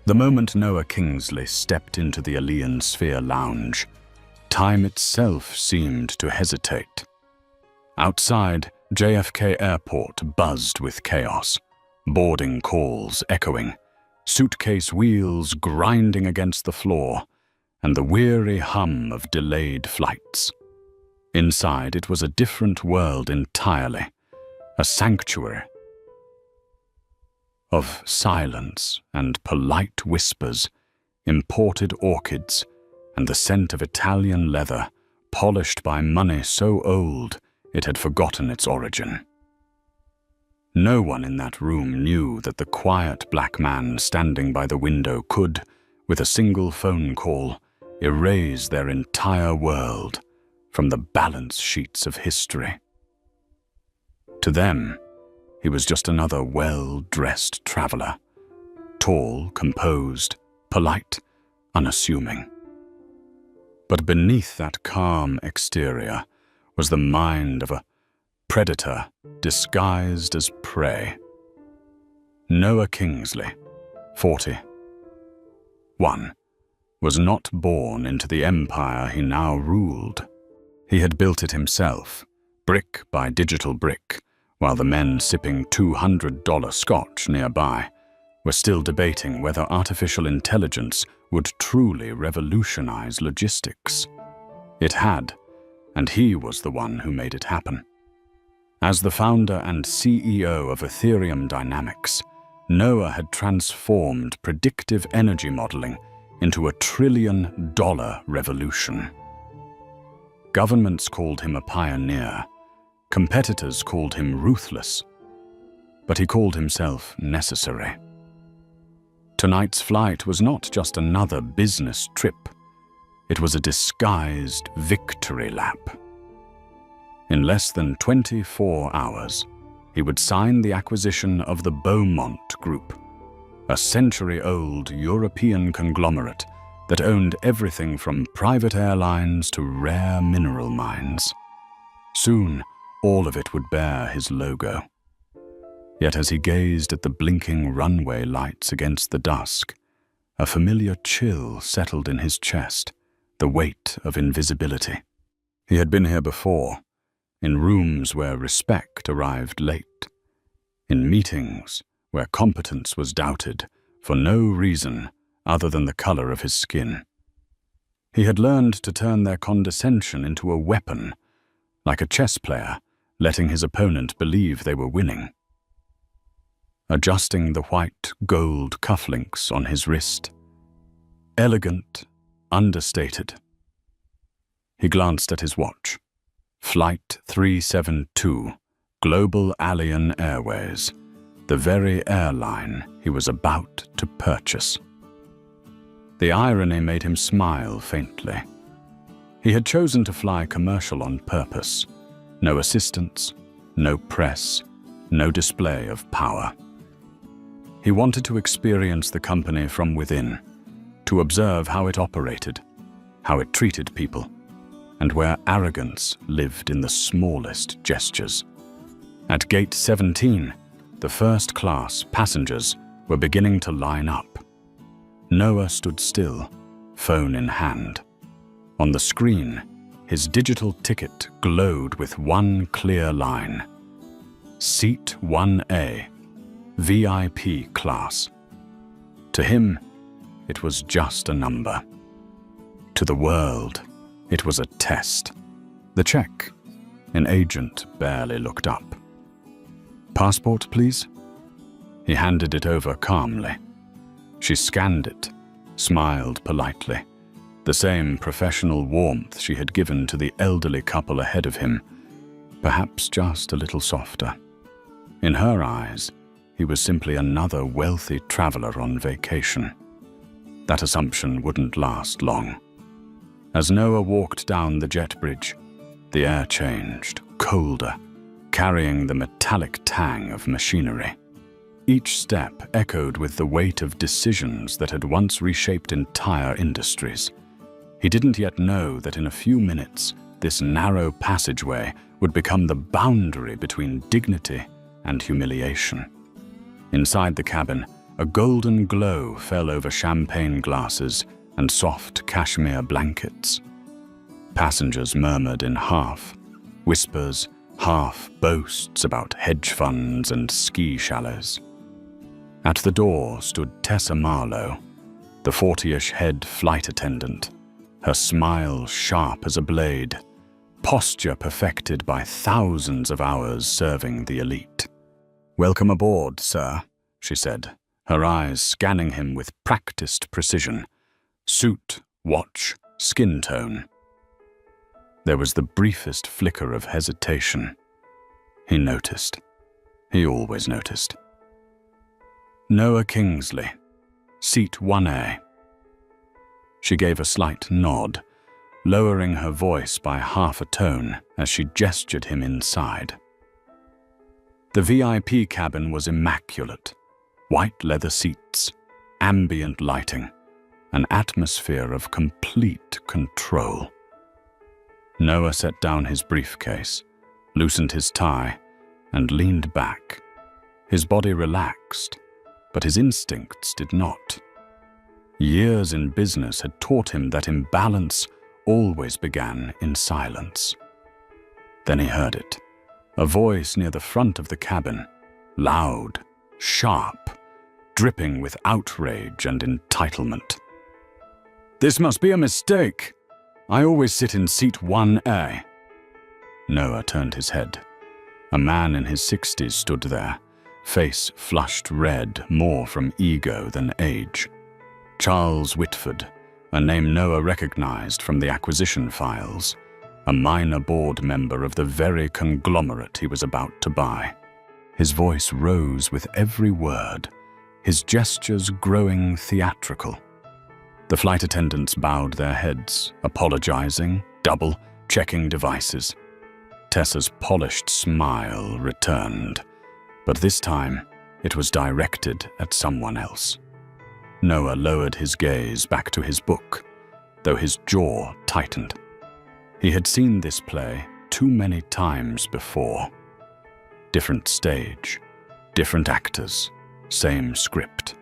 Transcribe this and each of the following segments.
The moment Noah Kingsley stepped into the Alien Sphere lounge, time itself seemed to hesitate. Outside, JFK Airport buzzed with chaos, boarding calls echoing, suitcase wheels grinding against the floor, and the weary hum of delayed flights. Inside, it was a different world entirely, a sanctuary of silence and polite whispers, imported orchids, and the scent of Italian leather, polished by money so old it had forgotten its origin. No one in that room knew that the quiet black man standing by the window could, with a single phone call, erase their entire world from the balance sheets of history. To them, he was just another well-dressed traveler, tall, composed, polite, unassuming. But beneath that calm exterior was the mind of a predator disguised as prey. Noah Kingsley, 41, was not born into the empire he now ruled. He had built it himself, brick by digital brick, while the men sipping $200 scotch nearby were still debating whether artificial intelligence would truly revolutionize logistics. It had, and he was the one who made it happen. As the founder and CEO of Ethereum Dynamics, Noah had transformed predictive energy modeling into a $1 trillion revolution. Governments called him a pioneer, competitors called him ruthless, but he called himself necessary. Tonight's flight was not just another business trip, it was a disguised victory lap. In less than 24 hours, he would sign the acquisition of the Beaumont Group, a century-old European conglomerate that owned everything from private airlines to rare mineral mines. Soon, all of it would bear his logo. Yet as he gazed at the blinking runway lights against the dusk, a familiar chill settled in his chest, the weight of invisibility. He had been here before, in rooms where respect arrived late, in meetings where competence was doubted for no reason other than the color of his skin. He had learned to turn their condescension into a weapon, like a chess player letting his opponent believe they were winning. Adjusting the white gold cufflinks on his wrist, elegant, understated. He glanced at his watch. Flight 372, Global Alien Airways, the very airline he was about to purchase. The irony made him smile faintly. He had chosen to fly commercial on purpose. No assistance, no press, no display of power. He wanted to experience the company from within, to observe how it operated, how it treated people, and where arrogance lived in the smallest gestures. At Gate 17, the first-class passengers were beginning to line up. Noah stood still, phone in hand. On the screen, his digital ticket glowed with one clear line. Seat 1A, VIP class. To him, it was just a number. To the world, it was a test. The check. An agent barely looked up. Passport, please? He handed it over calmly. She scanned it, smiled politely, the same professional warmth she had given to the elderly couple ahead of him, perhaps just a little softer. In her eyes, he was simply another wealthy traveler on vacation. That assumption wouldn't last long. As Noah walked down the jet bridge, the air changed, colder, carrying the metallic tang of machinery. Each step echoed with the weight of decisions that had once reshaped entire industries. He didn't yet know that in a few minutes, this narrow passageway would become the boundary between dignity and humiliation. Inside the cabin, A golden glow fell over champagne glasses and soft cashmere blankets. Passengers murmured in half whispers, half boasts about hedge funds and ski chalets. At the door stood Tessa Marlowe, the 40-ish head flight attendant, her smile sharp as a blade, posture perfected by thousands of hours serving the elite. "Welcome aboard, sir," she said, her eyes scanning him with practiced precision. Suit, watch, skin tone. There was the briefest flicker of hesitation. He noticed. He always noticed. "Noah Kingsley, seat 1A. She gave a slight nod, lowering her voice by half a tone as she gestured him inside. The VIP cabin was immaculate. White leather seats, ambient lighting, an atmosphere of complete control. Noah set down his briefcase, loosened his tie, and leaned back. His body relaxed, but his instincts did not. Years in business had taught him that imbalance always began in silence. Then he heard it, a voice near the front of the cabin, loud, sharp, dripping with outrage and entitlement. "This must be a mistake. I always sit in seat 1A. Noah turned his head. A man in his 60s stood there, face flushed red more from ego than age. Charles Whitford, a name Noah recognized from the acquisition files, a minor board member of the very conglomerate he was about to buy. His voice rose with every word, his gestures growing theatrical. The flight attendants bowed their heads, apologizing, double-checking devices. Tessa's polished smile returned, but this time it was directed at someone else. Noah lowered his gaze back to his book, though his jaw tightened. He had seen this play too many times before. Different stage, different actors, same script.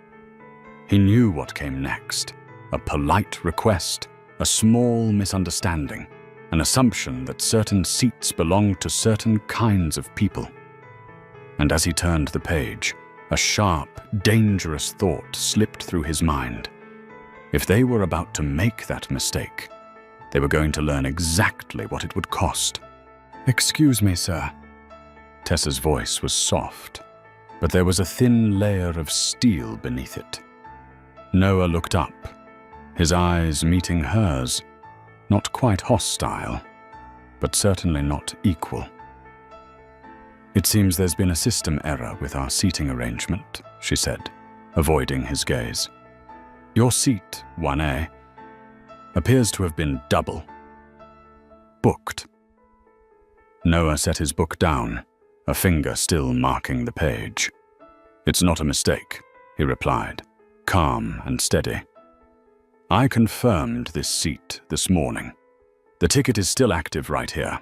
He knew what came next. A polite request, a small misunderstanding, an assumption that certain seats belonged to certain kinds of people. And as he turned the page, a sharp, dangerous thought slipped through his mind. If they were about to make that mistake, they were going to learn exactly what it would cost. "Excuse me, sir." Tessa's voice was soft, but there was a thin layer of steel beneath it. Noah looked up, his eyes meeting hers, not quite hostile, but certainly not equal. "It seems there's been a system error with our seating arrangement," she said, avoiding his gaze. "Your seat, 1A, appears to have been double booked." Noah set his book down, a finger still marking the page. "It's not a mistake," he replied, calm and steady. "I confirmed this seat this morning. The ticket is still active right here."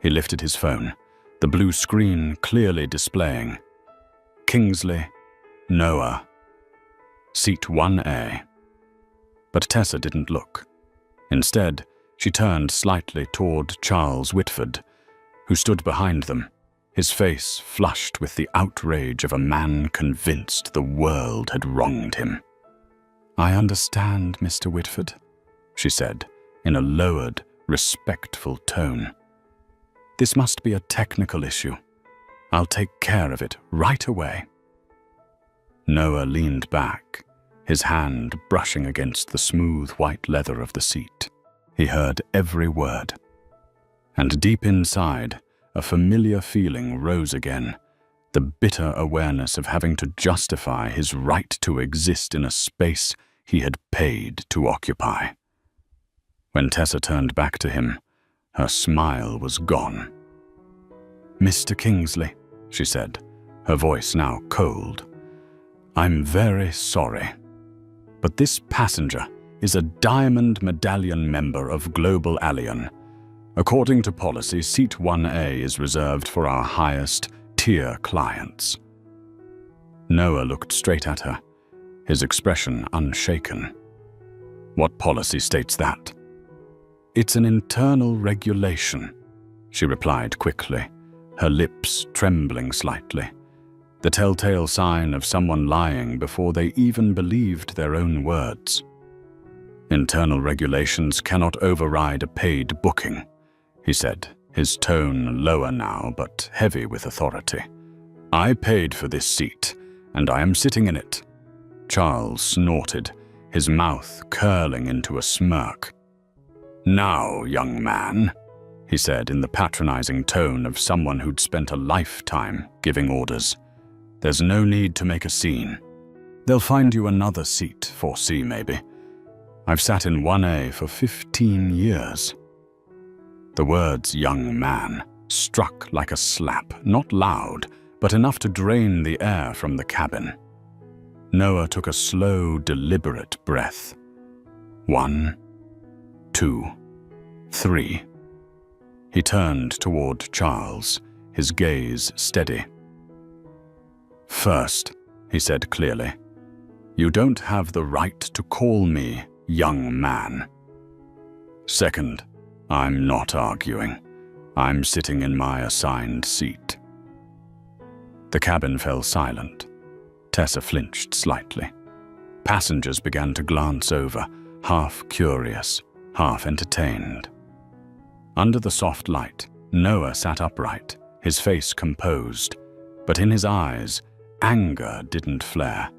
He lifted his phone, the blue screen clearly displaying Kingsley, Noah, seat 1A. But Tessa didn't look. Instead, she turned slightly toward Charles Whitford, who stood behind them, his face flushed with the outrage of a man convinced the world had wronged him. "I understand, Mr. Whitford," she said, in a lowered, respectful tone. "This must be a technical issue. I'll take care of it right away." Noah leaned back, his hand brushing against the smooth white leather of the seat. He heard every word. And deep inside, a familiar feeling rose again, the bitter awareness of having to justify his right to exist in a space he had paid to occupy. When Tessa turned back to him, her smile was gone. "Mr. Kingsley," she said, her voice now cold, "I'm very sorry, but this passenger is a Diamond Medallion member of Global Allian. According to policy, seat 1A is reserved for our highest tier clients." Noah looked straight at her, his expression unshaken. "What policy states that?" "It's an internal regulation," she replied quickly, her lips trembling slightly, the telltale sign of someone lying before they even believed their own words. "Internal regulations cannot override a paid booking," he said, his tone lower now but heavy with authority. "I paid for this seat, and I am sitting in it." Charles snorted, his mouth curling into a smirk. "Now, young man," he said in the patronizing tone of someone who'd spent a lifetime giving orders, "there's no need to make a scene. They'll find you another seat, 4C maybe. I've sat in 1A for 15 years. The words "young man" struck like a slap, not loud, but enough to drain the air from the cabin. Noah took a slow, deliberate breath. 1, 2, 3. He turned toward Charles, his gaze steady. "First," he said clearly, "you don't have the right to call me young man. Second, I'm not arguing. I'm sitting in my assigned seat." The cabin fell silent. Tessa flinched slightly. Passengers began to glance over, half curious, half entertained. Under the soft light, Noah sat upright, his face composed, but in his eyes, anger didn't flare.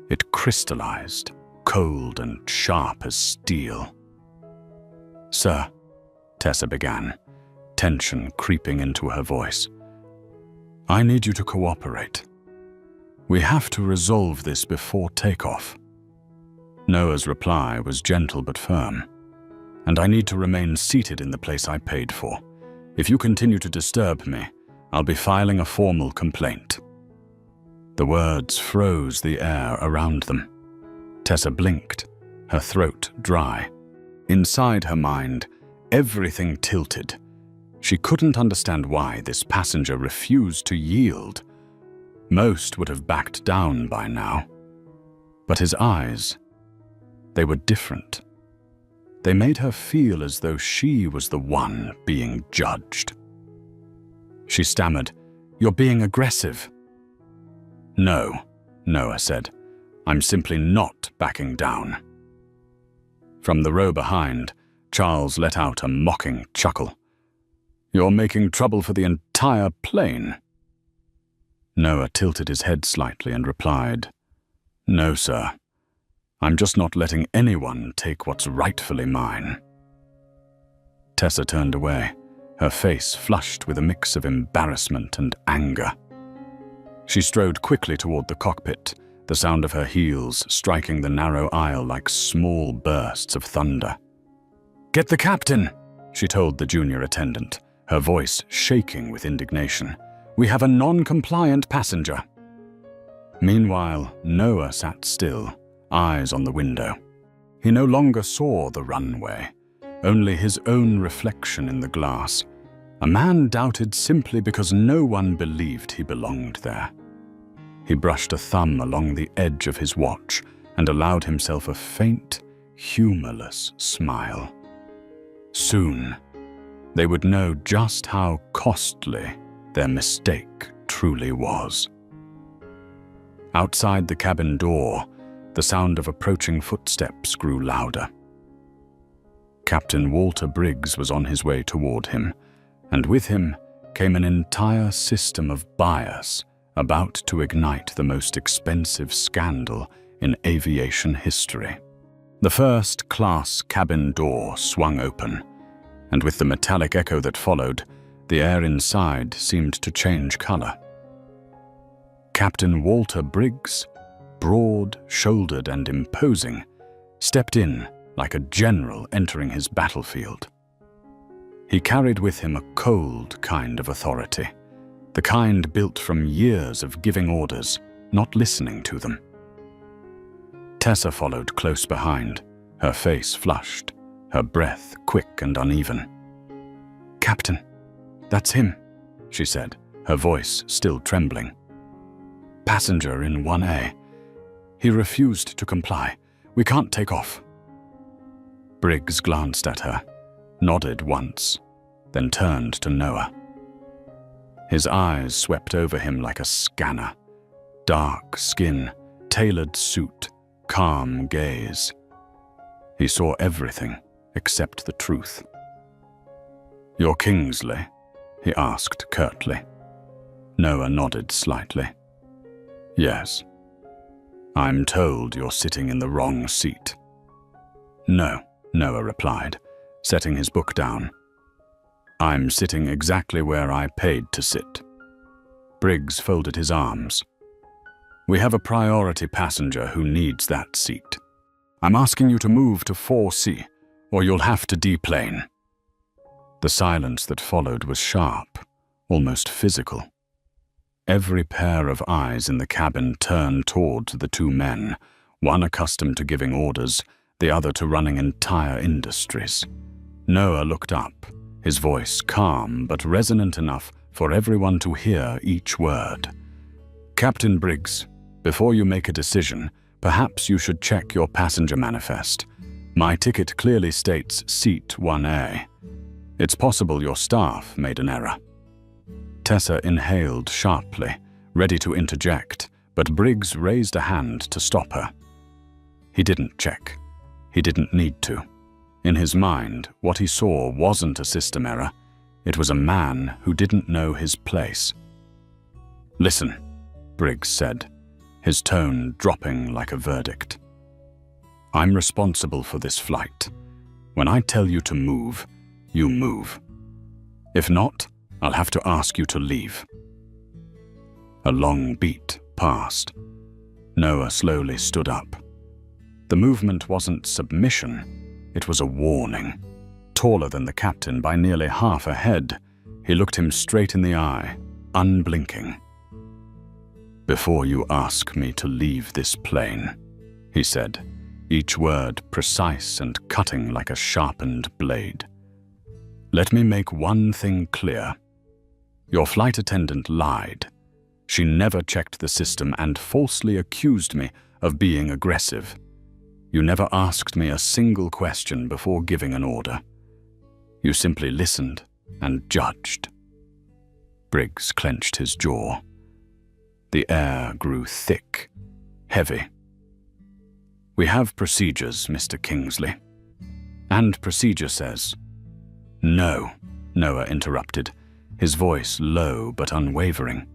It crystallized, cold and sharp as steel. "Sir," Tessa began, tension creeping into her voice, "I need you to cooperate. We have to resolve this before takeoff." Noah's reply was gentle but firm. "And I need to remain seated in the place I paid for. If you continue to disturb me, I'll be filing a formal complaint." The words froze the air around them. Tessa blinked, her throat dry. Inside her mind, everything tilted. She couldn't understand why this passenger refused to yield. Most would have backed down by now. But his eyes, they were different. They made her feel as though she was the one being judged. She stammered, "You're being aggressive." "No," Noah said. "I'm simply not backing down." From the row behind, Charles let out a mocking chuckle. "You're making trouble for the entire plane." Noah tilted his head slightly and replied, "No, sir. I'm just not letting anyone take what's rightfully mine." Tessa turned away, her face flushed with a mix of embarrassment and anger. She strode quickly toward the cockpit, the sound of her heels striking the narrow aisle like small bursts of thunder. "Get the captain," she told the junior attendant, her voice shaking with indignation. "We have a non-compliant passenger." Meanwhile, Noah sat still, eyes on the window. He no longer saw the runway, only his own reflection in the glass. A man doubted simply because no one believed he belonged there. He brushed a thumb along the edge of his watch and allowed himself a faint, humorless smile. Soon, they would know just how costly their mistake truly was. Outside the cabin door, the sound of approaching footsteps grew louder. Captain Walter Briggs was on his way toward him, and with him came an entire system of bias about to ignite the most expensive scandal in aviation history. The first-class cabin door swung open, and with the metallic echo that followed, the air inside seemed to change color. Captain Walter Briggs, broad-shouldered and imposing, stepped in like a general entering his battlefield. He carried with him a cold kind of authority, the kind built from years of giving orders, not listening to them. Tessa followed close behind, her face flushed, her breath quick and uneven. "Captain, that's him," she said, her voice still trembling. passenger in 1A. He refused to comply. We can't take off. Briggs glanced at her, nodded once, then turned to Noah. His eyes swept over him like a scanner. Dark skin, tailored suit, calm gaze. He saw everything except the truth. "You're Kingsley?" he asked curtly. Noah nodded slightly. "Yes." "I'm told you're sitting in the wrong seat." "No," Noah replied, setting his book down. "I'm sitting exactly where I paid to sit." Briggs folded his arms. "We have a priority passenger who needs that seat. I'm asking you to move to 4C, or you'll have to deplane." The silence that followed was sharp, almost physical. Every pair of eyes in the cabin turned toward the two men, one accustomed to giving orders, the other to running entire industries. Noah looked up, his voice calm but resonant enough for everyone to hear each word. "Captain Briggs, before you make a decision, perhaps you should check your passenger manifest. My ticket clearly states seat 1A. It's possible your staff made an error." Tessa inhaled sharply, ready to interject, but Briggs raised a hand to stop her. He didn't check. He didn't need to. In his mind, what he saw wasn't a system error. It was a man who didn't know his place. "Listen," Briggs said, his tone dropping like a verdict. "I'm responsible for this flight. When I tell you to move, you move. If not, I'll have to ask you to leave." A long beat passed. Noah slowly stood up. The movement wasn't submission, it was a warning. Taller than the captain by nearly half a head, he looked him straight in the eye, unblinking. "Before you ask me to leave this plane," he said, each word precise and cutting like a sharpened blade, "let me make one thing clear. Your flight attendant lied. She never checked the system and falsely accused me of being aggressive. You never asked me a single question before giving an order. You simply listened and judged." Briggs clenched his jaw. The air grew thick, heavy. "We have procedures, Mr. Kingsley." "And procedure says—" "No," Noah interrupted, his voice low but unwavering.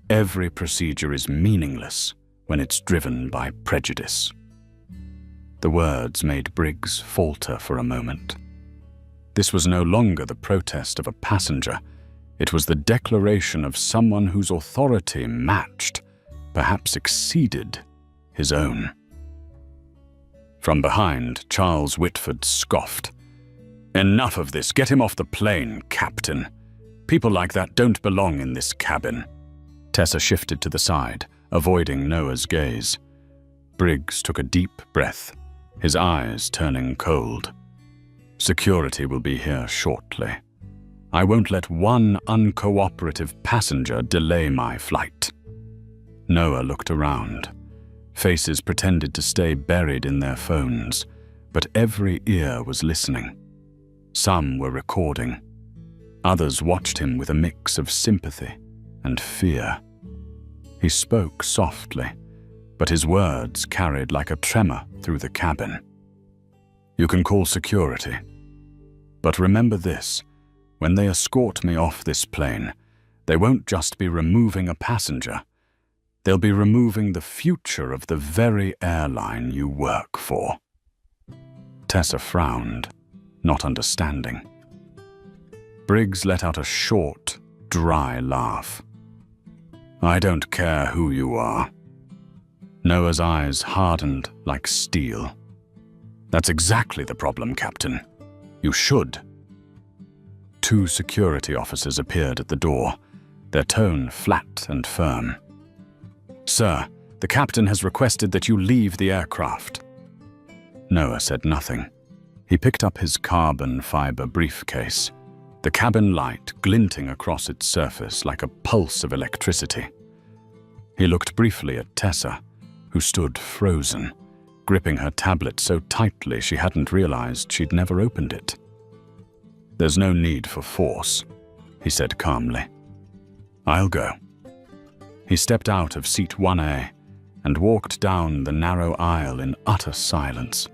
"Every procedure is meaningless when it's driven by prejudice." The words made Briggs falter for a moment. This was no longer the protest of a passenger. It was the declaration of someone whose authority matched, perhaps exceeded, his own. From behind, Charles Whitford scoffed. "Enough of this. Get him off the plane, Captain. People like that don't belong in this cabin." Tessa shifted to the side, avoiding Noah's gaze. Briggs took a deep breath, his eyes turning cold. "Security will be here shortly. I won't let one uncooperative passenger delay my flight." Noah looked around. Faces pretended to stay buried in their phones, but every ear was listening. Some were recording. Others watched him with a mix of sympathy and fear. He spoke softly, but his words carried like a tremor through the cabin. "You can call security. But remember this, when they escort me off this plane, they won't just be removing a passenger. They'll be removing the future of the very airline you work for." Tessa frowned, not understanding. Briggs let out a short, dry laugh. "I don't care who you are." Noah's eyes hardened like steel. "That's exactly the problem, Captain. You should." Two security officers appeared at the door, their tone flat and firm. "Sir, the captain has requested that you leave the aircraft." Noah said nothing. He picked up his carbon fiber briefcase, the cabin light glinting across its surface like a pulse of electricity. He looked briefly at Tessa, who stood frozen, gripping her tablet so tightly she hadn't realized she'd never opened it. "There's no need for force," he said calmly. "I'll go." He stepped out of seat 1A and walked down the narrow aisle in utter silence.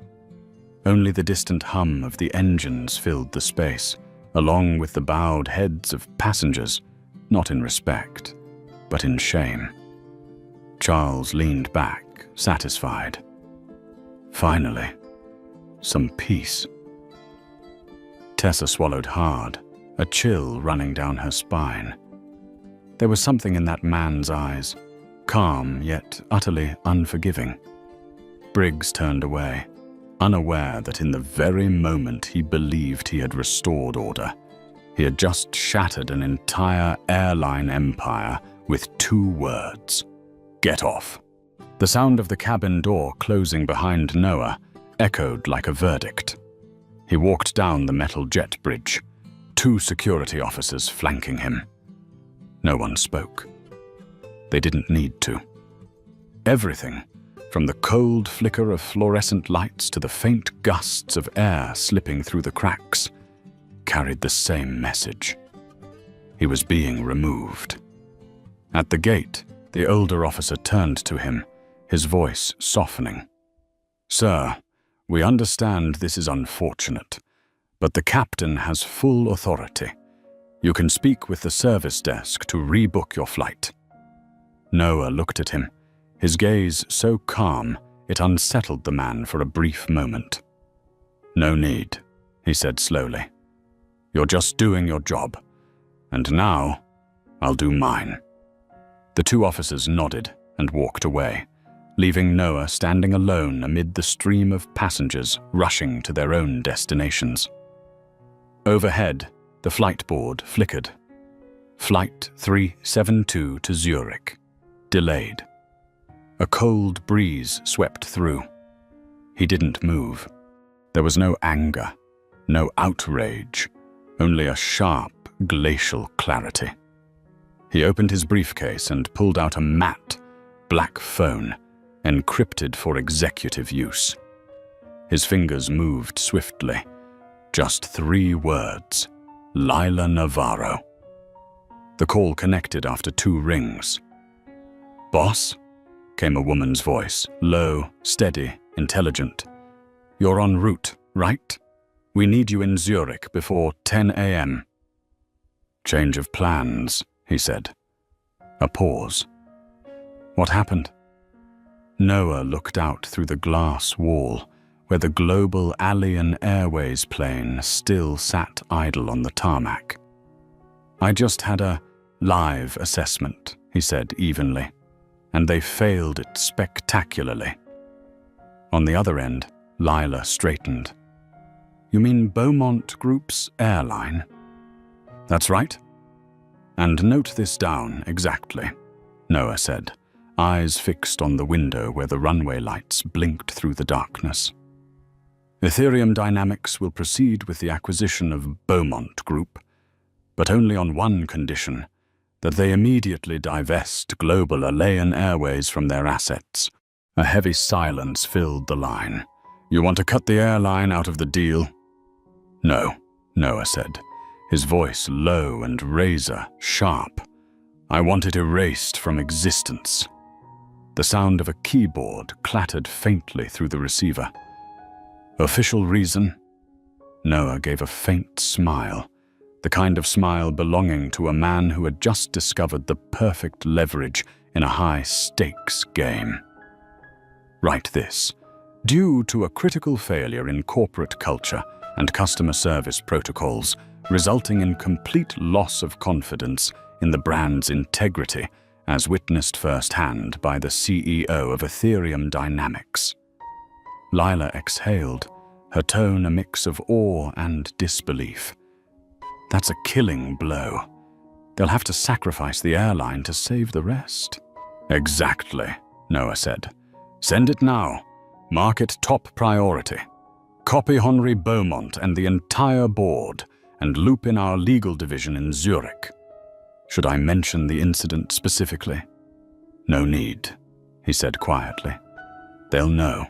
Only the distant hum of the engines filled the space, along with the bowed heads of passengers, not in respect, but in shame. Charles leaned back, satisfied. Finally, some peace. Tessa swallowed hard, a chill running down her spine. There was something in that man's eyes, calm yet utterly unforgiving. Briggs turned away, unaware that in the very moment he believed he had restored order, he had just shattered an entire airline empire with 2 words: "Get off." The sound of the cabin door closing behind Noah echoed like a verdict. He walked down the metal jet bridge, 2 security officers flanking him. No one spoke. They didn't need to. Everything, from the cold flicker of fluorescent lights to the faint gusts of air slipping through the cracks, carried the same message. He was being removed. At the gate, the older officer turned to him, his voice softening. "Sir, we understand this is unfortunate, but the captain has full authority. You can speak with the service desk to rebook your flight." Noah looked at him, his gaze so calm it unsettled the man for a brief moment. "No need," he said slowly. "You're just doing your job, and now I'll do mine." The 2 officers nodded and walked away, leaving Noah standing alone amid the stream of passengers rushing to their own destinations. Overhead, the flight board flickered. Flight 372 to Zurich. Delayed. A cold breeze swept through. He didn't move. There was no anger, no outrage, only a sharp, glacial clarity. He opened his briefcase and pulled out a matte, black phone, encrypted for executive use. His fingers moved swiftly. Just 3 words: Lila Navarro. The call connected after 2 rings. "Boss?" came a woman's voice, low, steady, intelligent. "You're en route, right? We need you in Zurich before 10 a.m. "Change of plans," he said. A pause. "What happened?" Noah looked out through the glass wall, where the Global Alien Airways plane still sat idle on the tarmac. "I just had a live assessment," he said evenly, "and they failed it spectacularly." On the other end, Lila straightened. "You mean Beaumont Group's Airline?" "That's right." "And note this down exactly," Noah said, eyes fixed on the window where the runway lights blinked through the darkness. "Ethereum Dynamics will proceed with the acquisition of Beaumont Group, but only on one condition, that they immediately divest Global Alien Airways from their assets." A heavy silence filled the line. "You want to cut the airline out of the deal?" "No," Noah said, his voice low and razor-sharp. "I want it erased from existence." The sound of a keyboard clattered faintly through the receiver. "Official reason?" Noah gave a faint smile, the kind of smile belonging to a man who had just discovered the perfect leverage in a high-stakes game. "Write this. Due to a critical failure in corporate culture and customer service protocols, resulting in complete loss of confidence in the brand's integrity, as witnessed firsthand by the CEO of Ethereum Dynamics." Lila exhaled, her tone a mix of awe and disbelief. "That's a killing blow. They'll have to sacrifice the airline to save the rest." "Exactly," Noah said. "Send it now. Mark it top priority. Copy Henri Beaumont and the entire board, and loop in our legal division in Zurich. Should I mention the incident specifically?" "No need," he said quietly. "They'll know."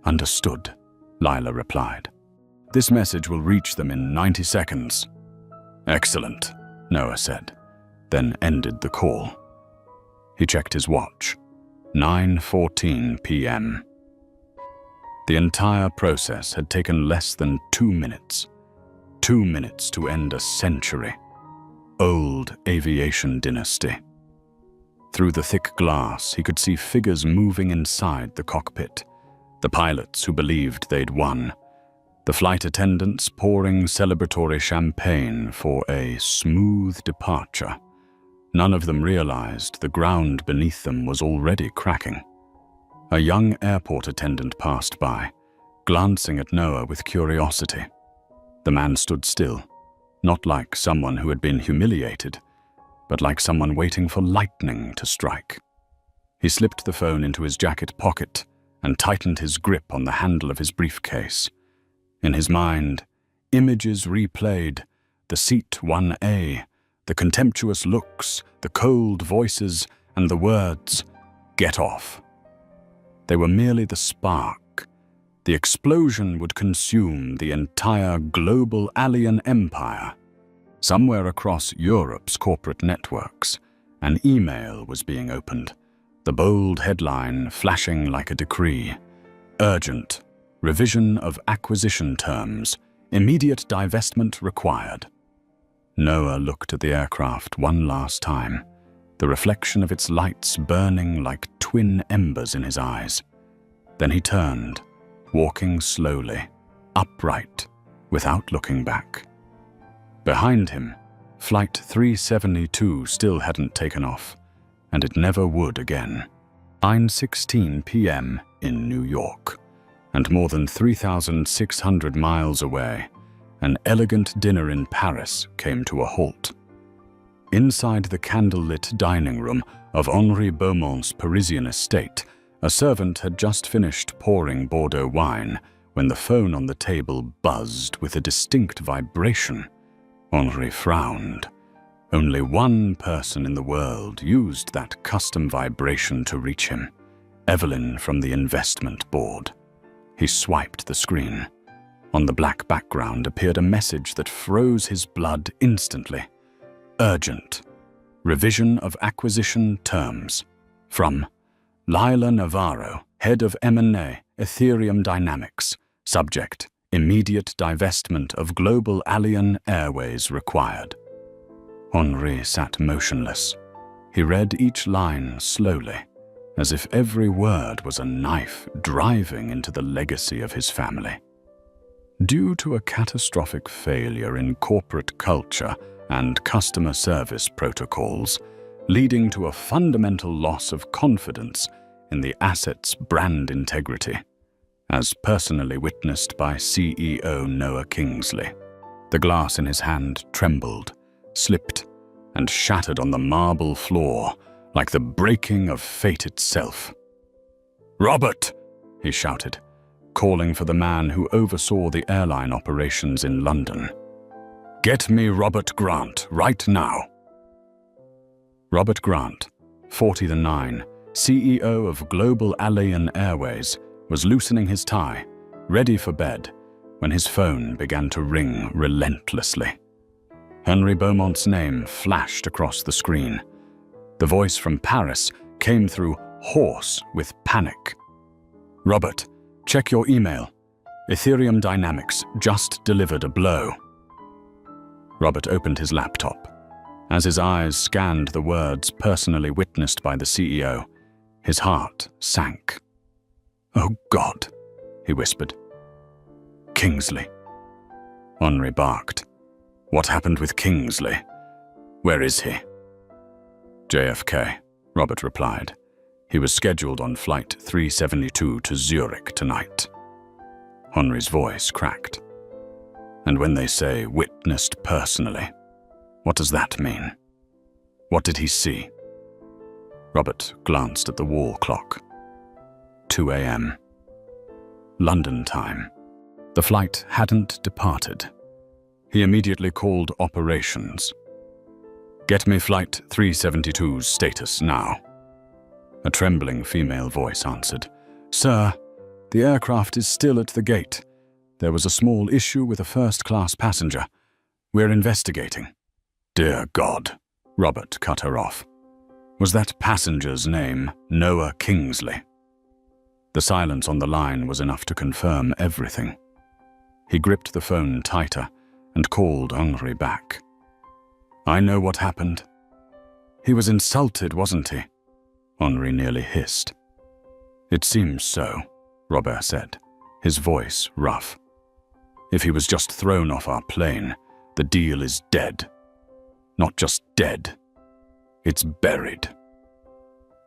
"Understood," Lila replied. "This message will reach them in 90 seconds. "Excellent," Noah said, then ended the call. He checked his watch. 9:14 p.m. The entire process had taken less than 2 minutes. 2 minutes to end a century. Old aviation dynasty. Through the thick glass, he could see figures moving inside the cockpit. The pilots who believed they'd won. The flight attendants pouring celebratory champagne for a smooth departure. None of them realized the ground beneath them was already cracking. A young airport attendant passed by, glancing at Noah with curiosity. The man stood still, not like someone who had been humiliated, but like someone waiting for lightning to strike. He slipped the phone into his jacket pocket and tightened his grip on the handle of his briefcase. In his mind, images replayed, the seat 1A, the contemptuous looks, the cold voices, and the words, "Get off." They were merely the spark. The explosion would consume the entire global alien empire. Somewhere across Europe's corporate networks, an email was being opened, the bold headline flashing like a decree. "Urgent. Revision of acquisition terms. Immediate divestment required." Noah looked at the aircraft one last time, the reflection of its lights burning like twin embers in his eyes. Then he turned, walking slowly, upright, without looking back. Behind him, Flight 372 still hadn't taken off, and it never would again. 9:16 p.m. in New York, and more than 3,600 miles away, an elegant dinner in Paris came to a halt. Inside the candlelit dining room of Henri Beaumont's Parisian estate, a servant had just finished pouring Bordeaux wine when the phone on the table buzzed with a distinct vibration. Henri frowned. Only one person in the world used that custom vibration to reach him, Evelyn from the investment board. He swiped the screen. On the black background appeared a message that froze his blood instantly. "Urgent. Revision of acquisition terms. From Lila Navarro, head of M&A, Ethereum Dynamics. Subject: immediate divestment of Global Alien Airways required." Henri sat motionless. He read each line slowly, as if every word was a knife driving into the legacy of his family. Due to a catastrophic failure in corporate culture and customer service protocols, leading to a fundamental loss of confidence in the asset's brand integrity, as personally witnessed by CEO Noah Kingsley. The glass in his hand trembled, slipped, and shattered on the marble floor like the breaking of fate itself. "Robert!" he shouted, calling for the man who oversaw the airline operations in London. "Get me Robert Grant right now." Robert Grant, 49, CEO of Global Alien Airways, was loosening his tie, ready for bed, when his phone began to ring relentlessly. Henri Beaumont's name flashed across the screen. The voice from Paris came through hoarse with panic. "Robert, check your email. Ethereum Dynamics just delivered a blow." Robert opened his laptop. As his eyes scanned the words personally witnessed by the CEO, his heart sank. "Oh God," he whispered. "Kingsley." Henri barked. "What happened with Kingsley? Where is he?" "JFK," Robert replied. "He was scheduled on Flight 372 to Zurich tonight." Henri's voice cracked. "And when they say witnessed personally, what does that mean? What did he see?" Robert glanced at the wall clock. 2 a.m. London time. The flight hadn't departed. He immediately called operations. "Get me Flight 372's status now." A trembling female voice answered. "Sir, the aircraft is still at the gate. There was a small issue with a first-class passenger. We're investigating." "Dear God," Robert cut her off. Was that passenger's name Noah Kingsley? The silence on the line was enough to confirm everything. He gripped the phone tighter and called Henri back. "I know what happened." "He was insulted, wasn't he?" Henri nearly hissed. "It seems so," Robert said, his voice rough. "If he was just thrown off our plane, the deal is dead. Not just dead, it's buried."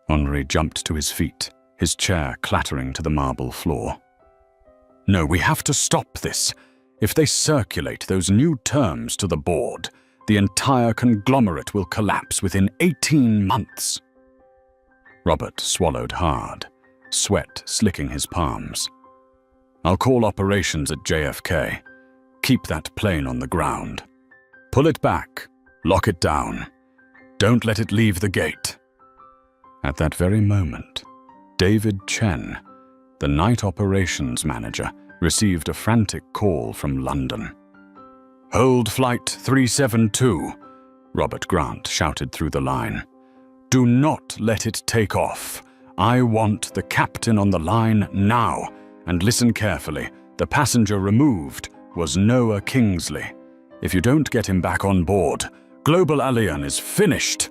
Henri jumped to his feet, his chair clattering to the marble floor. "No, we have to stop this. If they circulate those new terms to the board, the entire conglomerate will collapse within 18 months. Robert swallowed hard, sweat slicking his palms. "I'll call operations at JFK. Keep that plane on the ground. Pull it back. Lock it down. Don't let it leave the gate." At that very moment, David Chen, the night operations manager, received a frantic call from London. "Hold Flight 372, Robert Grant shouted through the line. "Do not let it take off. I want the captain on the line now. And listen carefully, the passenger removed was Noah Kingsley. If you don't get him back on board, Global Alien is finished."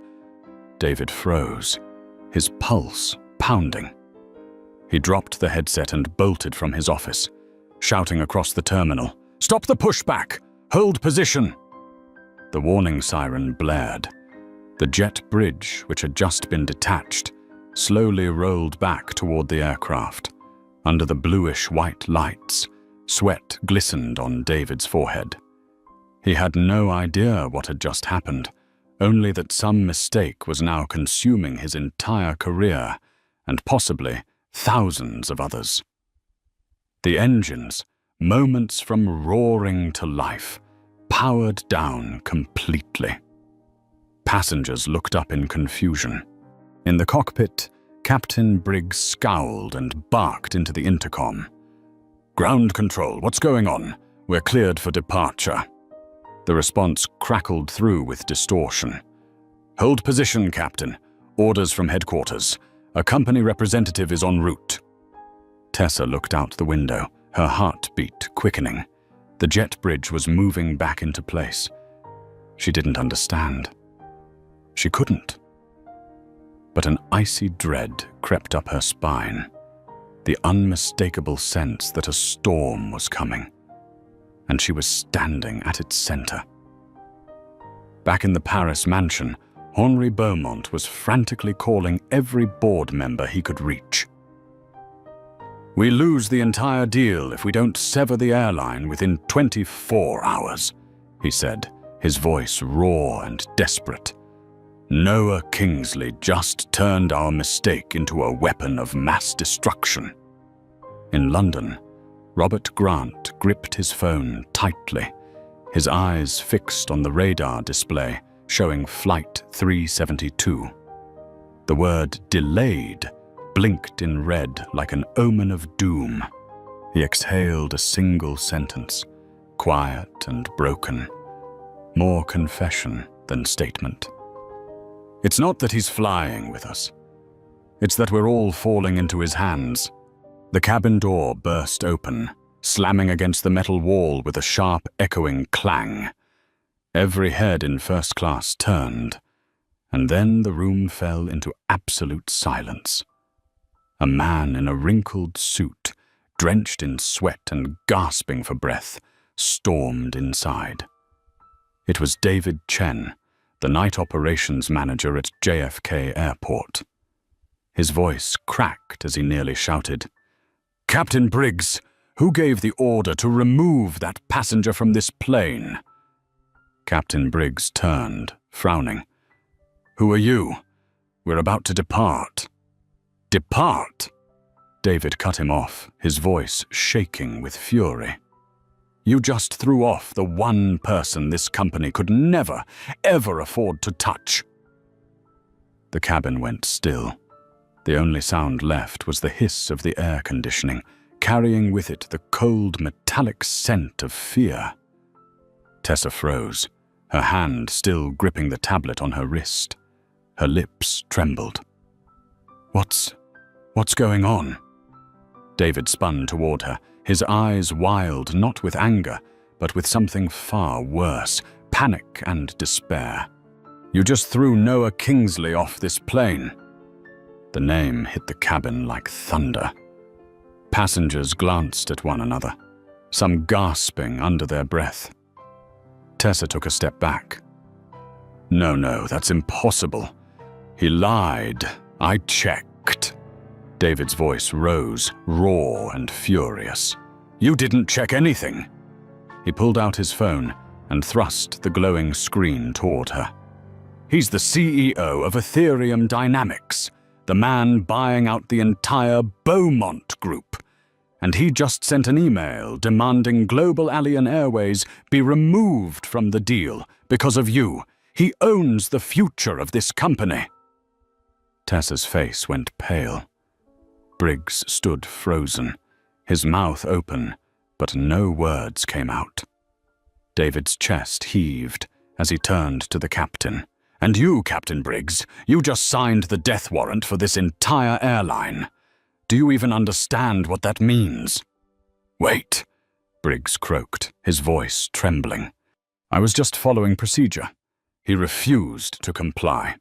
David froze, his pulse pounding. He dropped the headset and bolted from his office, shouting across the terminal, "Stop the pushback! Hold position!" The warning siren blared. The jet bridge, which had just been detached, slowly rolled back toward the aircraft. Under the bluish-white lights, sweat glistened on David's forehead. He had no idea what had just happened, only that some mistake was now consuming his entire career, and possibly thousands of others. The engines, moments from roaring to life, powered down completely. Passengers looked up in confusion. In the cockpit, Captain Briggs scowled and barked into the intercom. "Ground control, what's going on? We're cleared for departure." The response crackled through with distortion. "Hold position, Captain. Orders from headquarters. A company representative is en route." Tessa looked out the window, her heartbeat quickening. The jet bridge was moving back into place. She didn't understand. She couldn't. But an icy dread crept up her spine, the unmistakable sense that a storm was coming, and she was standing at its center. Back in the Paris mansion, Henri Beaumont was frantically calling every board member he could reach. "We lose the entire deal if we don't sever the airline within 24 hours, he said, his voice raw and desperate. "Noah Kingsley just turned our mistake into a weapon of mass destruction." In London, Robert Grant gripped his phone tightly, his eyes fixed on the radar display showing Flight 372. The word "delayed" blinked in red like an omen of doom. He exhaled a single sentence, quiet and broken, more confession than statement. "It's not that he's flying with us. It's that we're all falling into his hands." The cabin door burst open, slamming against the metal wall with a sharp, echoing clang. Every head in first class turned, and then the room fell into absolute silence. A man in a wrinkled suit, drenched in sweat and gasping for breath, stormed inside. It was David Chen, the night operations manager at JFK Airport. His voice cracked as he nearly shouted, "Captain Briggs, who gave the order to remove that passenger from this plane?" Captain Briggs turned, frowning. "Who are you? We're about to depart." "Depart?" David cut him off, his voice shaking with fury. "You just threw off the one person this company could never, ever afford to touch." The cabin went still. The only sound left was the hiss of the air conditioning, carrying with it the cold, metallic scent of fear. Tessa froze, her hand still gripping the tablet on her wrist. Her lips trembled. What's going on?" David spun toward her, his eyes wild not with anger, but with something far worse, panic and despair. "You just threw Noah Kingsley off this plane." The name hit the cabin like thunder. Passengers glanced at one another, some gasping under their breath. Tessa took a step back. No, that's impossible. He lied. I checked." David's voice rose, raw and furious. "You didn't check anything." He pulled out his phone and thrust the glowing screen toward her. "He's the CEO of Ethereum Dynamics, the man buying out the entire Beaumont Group. And he just sent an email demanding Global Alien Airways be removed from the deal because of you. He owns the future of this company." Tessa's face went pale. Briggs stood frozen, his mouth open, but no words came out. David's chest heaved as he turned to the captain. "And you, Captain Briggs, you just signed the death warrant for this entire airline. Do you even understand what that means?" "Wait," Briggs croaked, his voice trembling. "I was just following procedure." He refused to comply.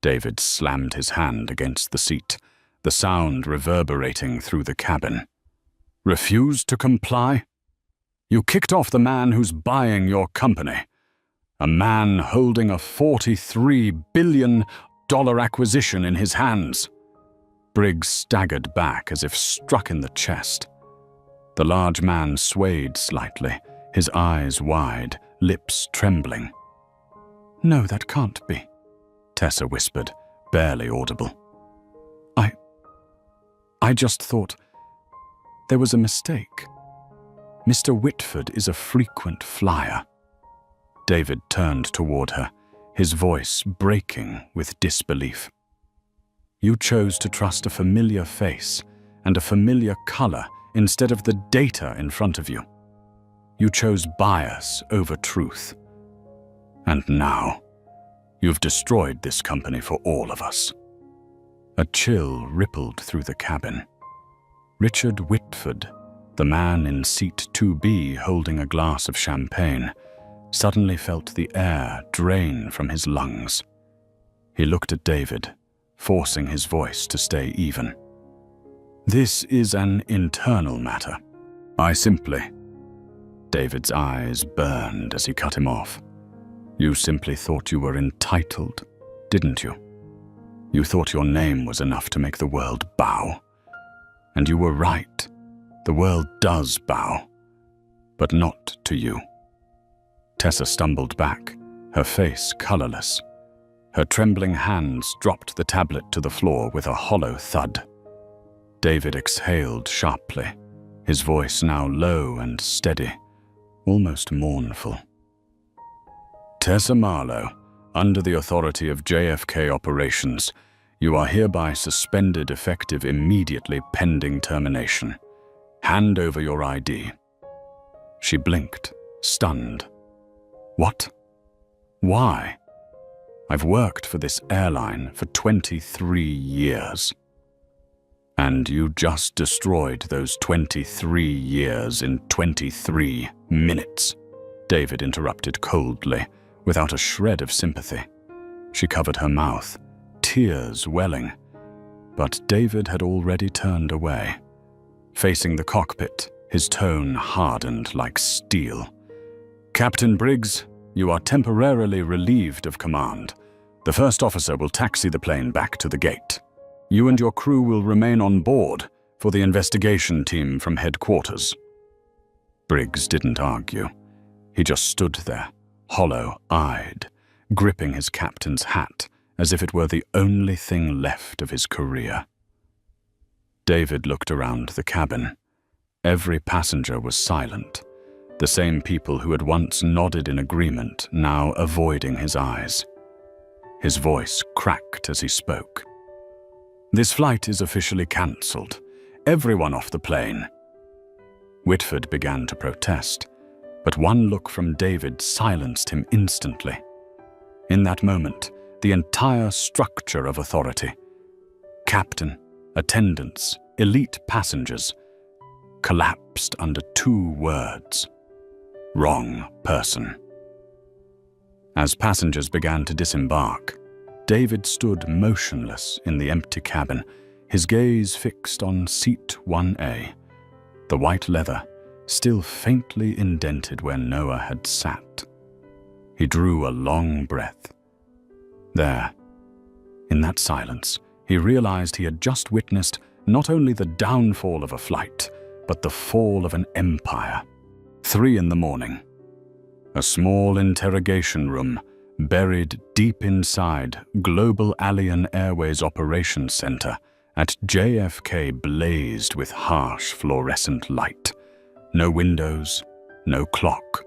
David slammed his hand against the seat, the sound reverberating through the cabin. "Refused to comply? You kicked off the man who's buying your company. A man holding a $43 billion acquisition in his hands." Briggs staggered back as if struck in the chest. The large man swayed slightly, his eyes wide, lips trembling. "No, that can't be," Tessa whispered, barely audible. I just thought there was a mistake. Mr. Whitford is a frequent flyer." David turned toward her, his voice breaking with disbelief. "You chose to trust a familiar face and a familiar color instead of the data in front of you. You chose bias over truth. And now, you've destroyed this company for all of us." A chill rippled through the cabin. Richard Whitford, the man in seat 2B holding a glass of champagne, suddenly felt the air drain from his lungs. He looked at David, forcing his voice to stay even. "This is an internal matter. David's eyes burned as he cut him off. "You simply thought you were entitled, didn't you? You thought your name was enough to make the world bow. And you were right. The world does bow, but not to you." Tessa stumbled back, her face colorless. Her trembling hands dropped the tablet to the floor with a hollow thud. David exhaled sharply, his voice now low and steady, almost mournful. "Tessa Marlowe, under the authority of JFK Operations, you are hereby suspended effective immediately pending termination. Hand over your ID." She blinked, stunned. "What? Why? I've worked for this airline for 23 years. And you just destroyed those 23 years in 23 minutes, David interrupted coldly, without a shred of sympathy. She covered her mouth, tears welling. But David had already turned away. Facing the cockpit, his tone hardened like steel. "Captain Briggs, you are temporarily relieved of command. The first officer will taxi the plane back to the gate. You and your crew will remain on board for the investigation team from headquarters." Briggs didn't argue. He just stood there, hollow-eyed, gripping his captain's hat as if it were the only thing left of his career. David looked around the cabin. Every passenger was silent, the same people who had once nodded in agreement now avoiding his eyes. His voice cracked as he spoke. This flight is officially cancelled. Everyone off the plane." Whitford began to protest, but one look from David silenced him instantly. In that moment, the entire structure of authority, captain, attendants, elite passengers, collapsed under two words: wrong person. As passengers began to disembark, David stood motionless in the empty cabin, his gaze fixed on seat 1A, the white leather still faintly indented where Noah had sat. He drew a long breath. There, in that silence, he realized he had just witnessed not only the downfall of a flight, but the fall of an empire. 3 a.m. A small interrogation room, buried deep inside Global Alien Airways Operations Center at JFK, blazed with harsh fluorescent light. No windows, no clock.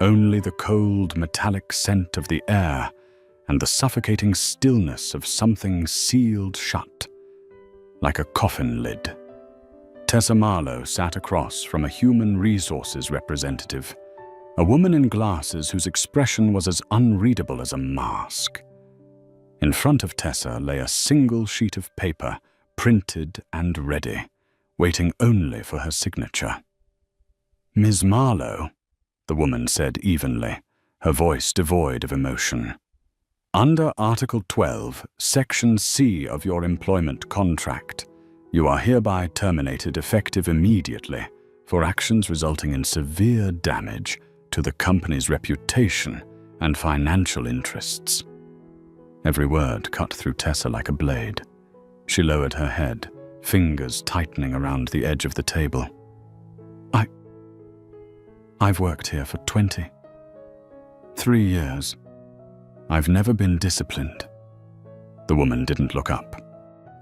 Only the cold metallic scent of the air and the suffocating stillness of something sealed shut, like a coffin lid. Tessa Marlowe sat across from a human resources representative, a woman in glasses whose expression was as unreadable as a mask. In front of Tessa lay a single sheet of paper, printed and ready, waiting only for her signature. "Ms. Marlowe," the woman said evenly, her voice devoid of emotion. "Under Article 12, Section C of your employment contract, you are hereby terminated effective immediately for actions resulting in severe damage to the company's reputation and financial interests." Every word cut through Tessa like a blade. She lowered her head, fingers tightening around the edge of the table. I've worked here for 23 years. I've never been disciplined." The woman didn't look up.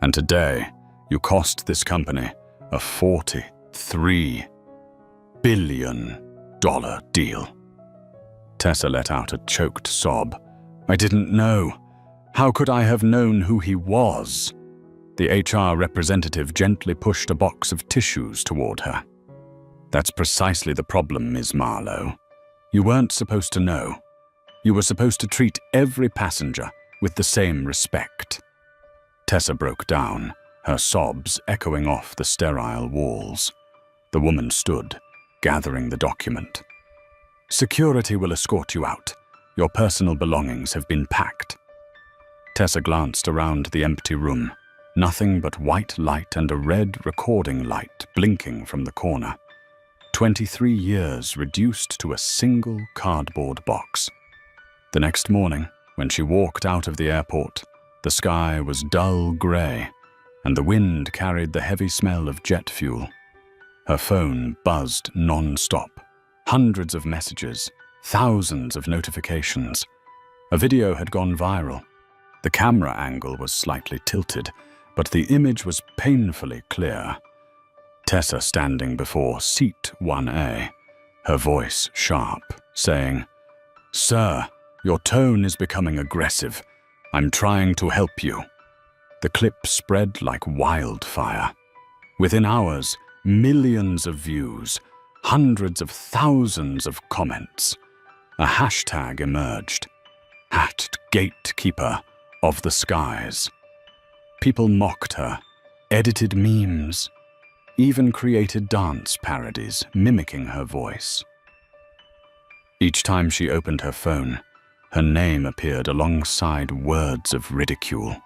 "And today, you cost this company a $43 billion deal." Tessa let out a choked sob. "I didn't know. How could I have known who he was?" The HR representative gently pushed a box of tissues toward her. "That's precisely the problem, Ms. Marlowe. You weren't supposed to know. You were supposed to treat every passenger with the same respect." Tessa broke down, her sobs echoing off the sterile walls. The woman stood, gathering the document. "Security will escort you out. Your personal belongings have been packed." Tessa glanced around the empty room, nothing but white light and a red recording light blinking from the corner. 23 years reduced to a single cardboard box. The next morning, when she walked out of the airport, the sky was dull grey, and the wind carried the heavy smell of jet fuel. Her phone buzzed non-stop. Hundreds of messages, thousands of notifications. A video had gone viral. The camera angle was slightly tilted, but the image was painfully clear. Tessa standing before seat 1A, her voice sharp, saying, "Sir, your tone is becoming aggressive. I'm trying to help you." The clip spread like wildfire. Within hours, millions of views, hundreds of thousands of comments. A hashtag emerged. #Gatekeeper of the skies. People mocked her, edited memes, even created dance parodies mimicking her voice. Each time she opened her phone, her name appeared alongside words of ridicule.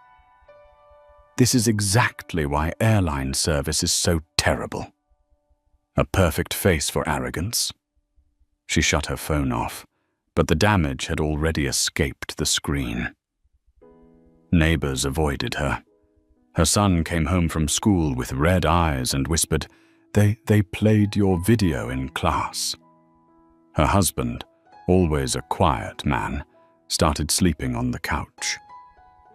This is exactly why airline service is so terrible. A perfect face for arrogance. She shut her phone off, but the damage had already escaped the screen. Neighbors avoided her. Her son came home from school with red eyes and whispered, They played your video in class." Her husband, always a quiet man, started sleeping on the couch.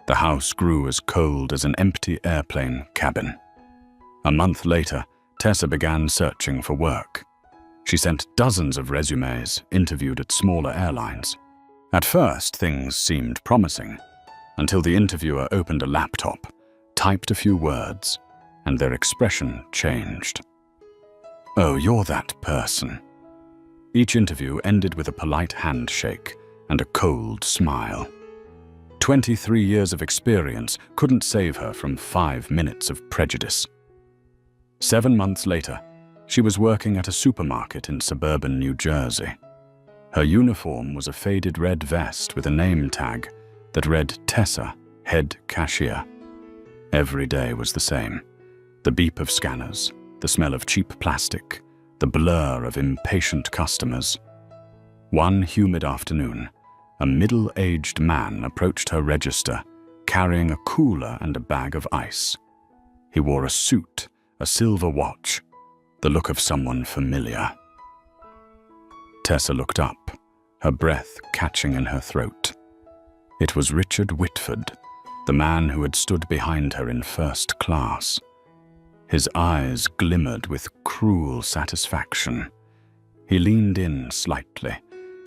The house grew as cold as an empty airplane cabin. A month later, Tessa began searching for work. She sent dozens of resumes, interviewed at smaller airlines. At first, things seemed promising, until the interviewer opened a laptop, typed a few words, and their expression changed. "Oh, you're that person." Each interview ended with a polite handshake and a cold smile. 23 years of experience couldn't save her from 5 minutes of prejudice. 7 months later, she was working at a supermarket in suburban New Jersey. Her uniform was a faded red vest with a name tag that read Tessa, head cashier. Every day was the same. The beep of scanners, the smell of cheap plastic, the blur of impatient customers. One humid afternoon, a middle-aged man approached her register, carrying a cooler and a bag of ice. He wore a suit, a silver watch, the look of someone familiar. Tessa looked up, her breath catching in her throat. It was Richard Whitford, the man who had stood behind her in first class. His eyes glimmered with cruel satisfaction. He leaned in slightly,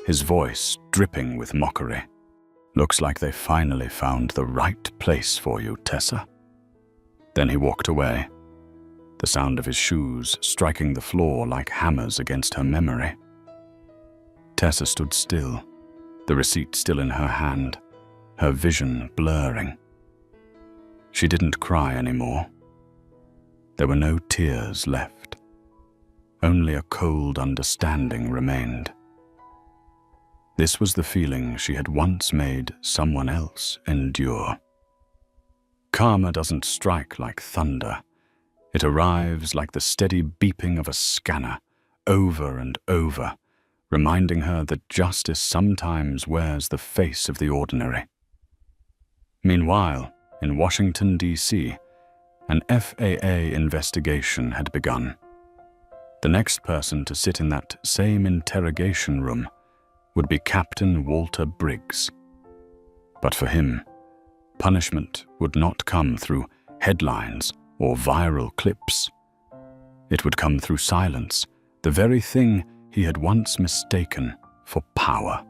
his voice dripping with mockery. "Looks like they finally found the right place for you, Tessa." Then he walked away, the sound of his shoes striking the floor like hammers against her memory. Tessa stood still, the receipt still in her hand, her vision blurring. She didn't cry anymore. There were no tears left. Only a cold understanding remained. This was the feeling she had once made someone else endure. Karma doesn't strike like thunder. It arrives like the steady beeping of a scanner, over and over, reminding her that justice sometimes wears the face of the ordinary. Meanwhile, in Washington, D.C., an FAA investigation had begun. The next person to sit in that same interrogation room would be Captain Walter Briggs. But for him, punishment would not come through headlines or viral clips. It would come through silence, the very thing he had once mistaken for power.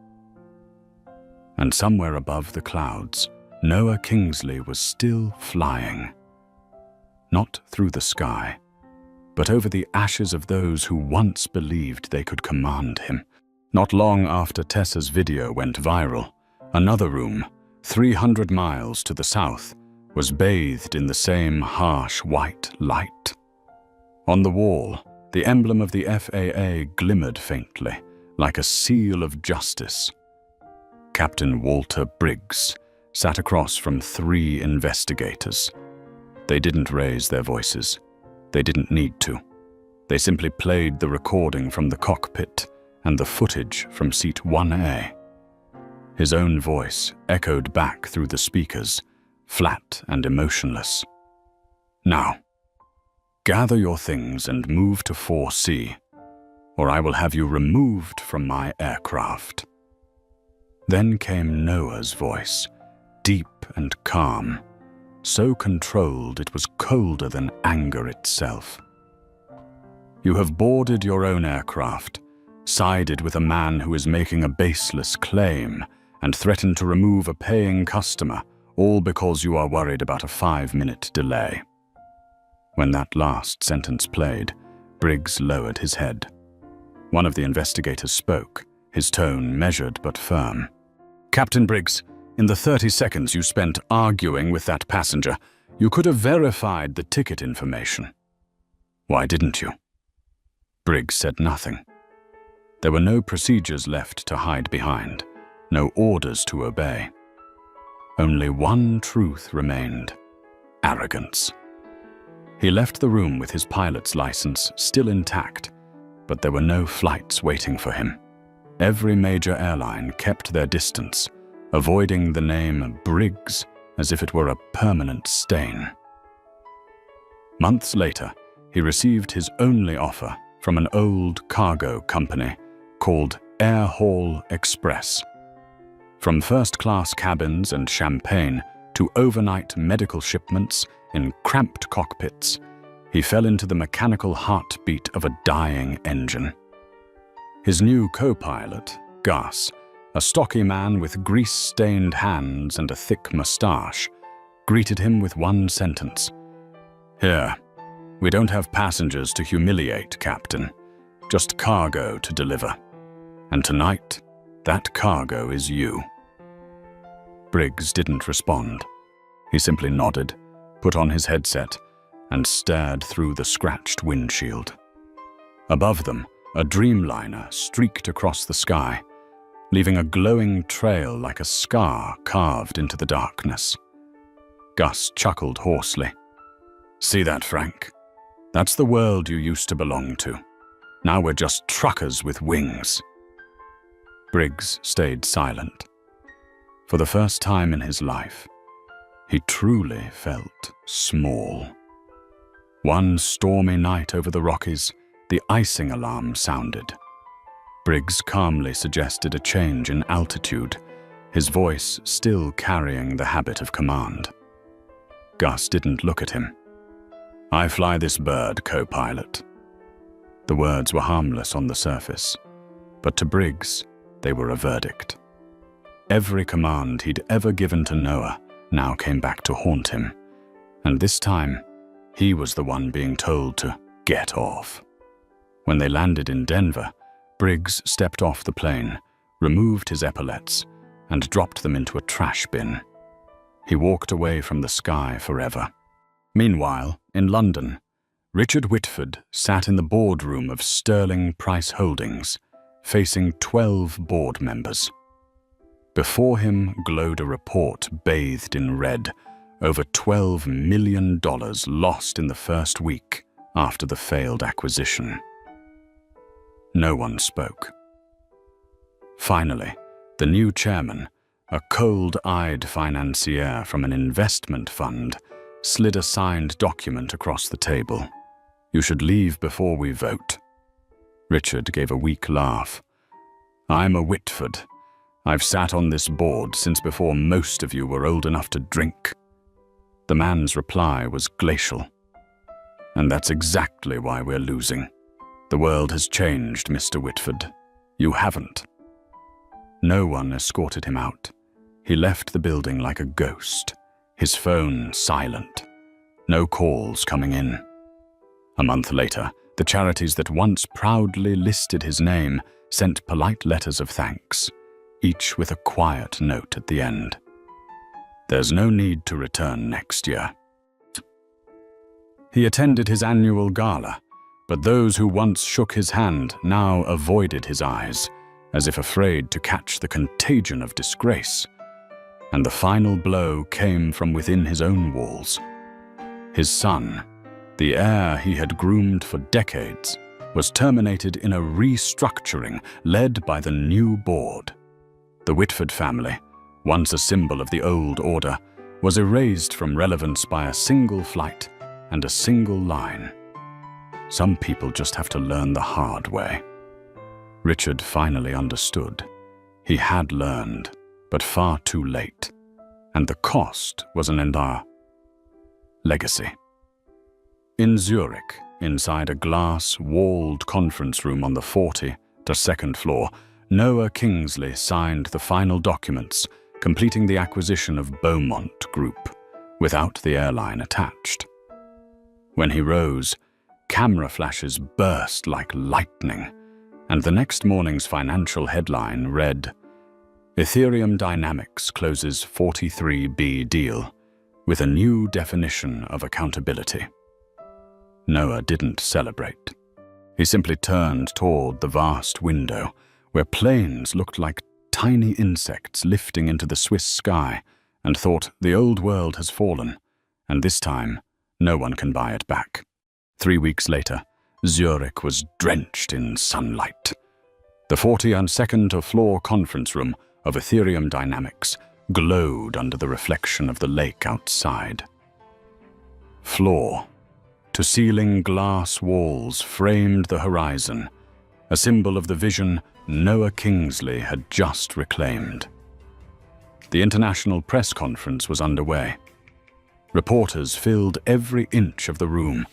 And somewhere above the clouds, Noah Kingsley was still flying. Not through the sky, but over the ashes of those who once believed they could command him. Not long after Tessa's video went viral, another room, 300 miles to the south, was bathed in the same harsh white light. On the wall, the emblem of the FAA glimmered faintly, like a seal of justice. Captain Walter Briggs sat across from 3 investigators. They didn't raise their voices. They didn't need to. They simply played the recording from the cockpit and the footage from seat 1A. His own voice echoed back through the speakers, flat and emotionless. "Now, gather your things and move to 4C, or I will have you removed from my aircraft." Then came Noah's voice, deep and calm, so controlled it was colder than anger itself. "You have boarded your own aircraft, sided with a man who is making a baseless claim, and threatened to remove a paying customer, all because you are worried about a 5-minute delay." When that last sentence played, Briggs lowered his head. One of the investigators spoke, his tone measured but firm. "Captain Briggs, in the 30 seconds you spent arguing with that passenger, you could have verified the ticket information. Why didn't you?" Briggs said nothing. There were no procedures left to hide behind, no orders to obey. Only one truth remained: arrogance. He left the room with his pilot's license still intact, but there were no flights waiting for him. Every major airline kept their distance, avoiding the name Briggs as if it were a permanent stain. Months later, he received his only offer from an old cargo company called Air Hall Express. From first-class cabins and champagne to overnight medical shipments in cramped cockpits, he fell into the mechanical heartbeat of a dying engine. His new co-pilot, Gus, a stocky man with grease-stained hands and a thick mustache, greeted him with one sentence. "Here, we don't have passengers to humiliate, Captain. Just cargo to deliver. And tonight, that cargo is you." Briggs didn't respond. He simply nodded, put on his headset, and stared through the scratched windshield. Above them, a Dreamliner streaked across the sky, leaving a glowing trail like a scar carved into the darkness. Gus chuckled hoarsely. "See that, Frank? That's the world you used to belong to. Now we're just truckers with wings." Briggs stayed silent. For the first time in his life, he truly felt small. One stormy night over the Rockies, the icing alarm sounded. Briggs calmly suggested a change in altitude, his voice still carrying the habit of command. Gus didn't look at him. "I fly this bird, co-pilot." The words were harmless on the surface, but to Briggs, they were a verdict. Every command he'd ever given to Noah now came back to haunt him, and this time, he was the one being told to get off. When they landed in Denver, Briggs stepped off the plane, removed his epaulets, and dropped them into a trash bin. He walked away from the sky forever. Meanwhile, in London, Richard Whitford sat in the boardroom of Sterling Price Holdings, facing 12 board members. Before him glowed a report bathed in red, over $12 million lost in the first week after the failed acquisition. No one spoke. Finally, the new chairman, a cold-eyed financier from an investment fund, slid a signed document across the table. "You should leave before we vote." Richard gave a weak laugh. "I'm a Whitford. I've sat on this board since before most of you were old enough to drink." The man's reply was glacial. "And that's exactly why we're losing. The world has changed, Mr. Whitford. You haven't." No one escorted him out. He left the building like a ghost, his phone silent. No calls coming in. A month later, the charities that once proudly listed his name sent polite letters of thanks, each with a quiet note at the end. "There's no need to return next year." He attended his annual gala, but those who once shook his hand now avoided his eyes, as if afraid to catch the contagion of disgrace. And the final blow came from within his own walls. His son, the heir he had groomed for decades, was terminated in a restructuring led by the new board. The Whitford family, once a symbol of the old order, was erased from relevance by a single flight and a single line. Some people just have to learn the hard way. Richard finally understood. He had learned, but far too late, and the cost was an entire legacy. In Zurich, inside a glass-walled conference room on the 42nd floor, Noah Kingsley signed the final documents, completing the acquisition of Beaumont Group, without the airline attached. When he rose, camera flashes burst like lightning, and the next morning's financial headline read, "Ethereum Dynamics closes 43B deal with a new definition of accountability." Noah didn't celebrate. He simply turned toward the vast window, where planes looked like tiny insects lifting into the Swiss sky, and thought, the old world has fallen, and this time no one can buy it back. 3 weeks later, Zurich was drenched in sunlight. The 42nd floor conference room of Ethereum Dynamics glowed under the reflection of the lake outside. Floor to ceiling glass walls framed the horizon, a symbol of the vision Noah Kingsley had just reclaimed. The international press conference was underway. Reporters filled every inch of the room,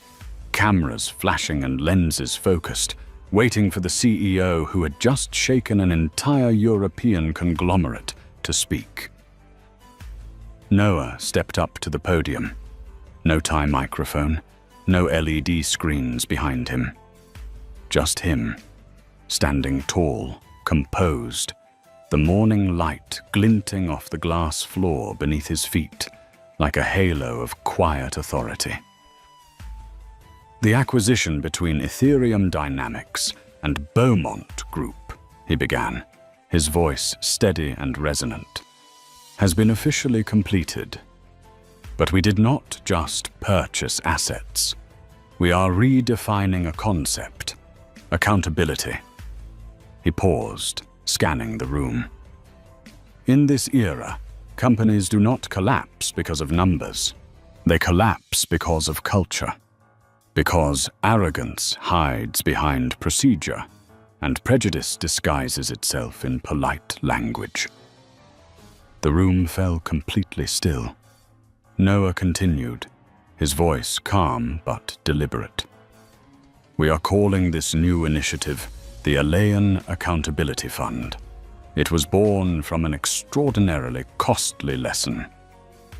cameras flashing and lenses focused, waiting for the CEO who had just shaken an entire European conglomerate to speak. Noah stepped up to the podium. No tie microphone, no LED screens behind him. Just him, standing tall, composed, the morning light glinting off the glass floor beneath his feet like a halo of quiet authority. The acquisition between Ethereum Dynamics and Beaumont Group, he began, his voice steady and resonant, has been officially completed. But we did not just purchase assets. We are redefining a concept, accountability. He paused, scanning the room. In this era, companies do not collapse because of numbers. They collapse because of culture. Because arrogance hides behind procedure, and prejudice disguises itself in polite language. The room fell completely still. Noah continued, his voice calm but deliberate. We are calling this new initiative the Airline Accountability Fund. It was born from an extraordinarily costly lesson,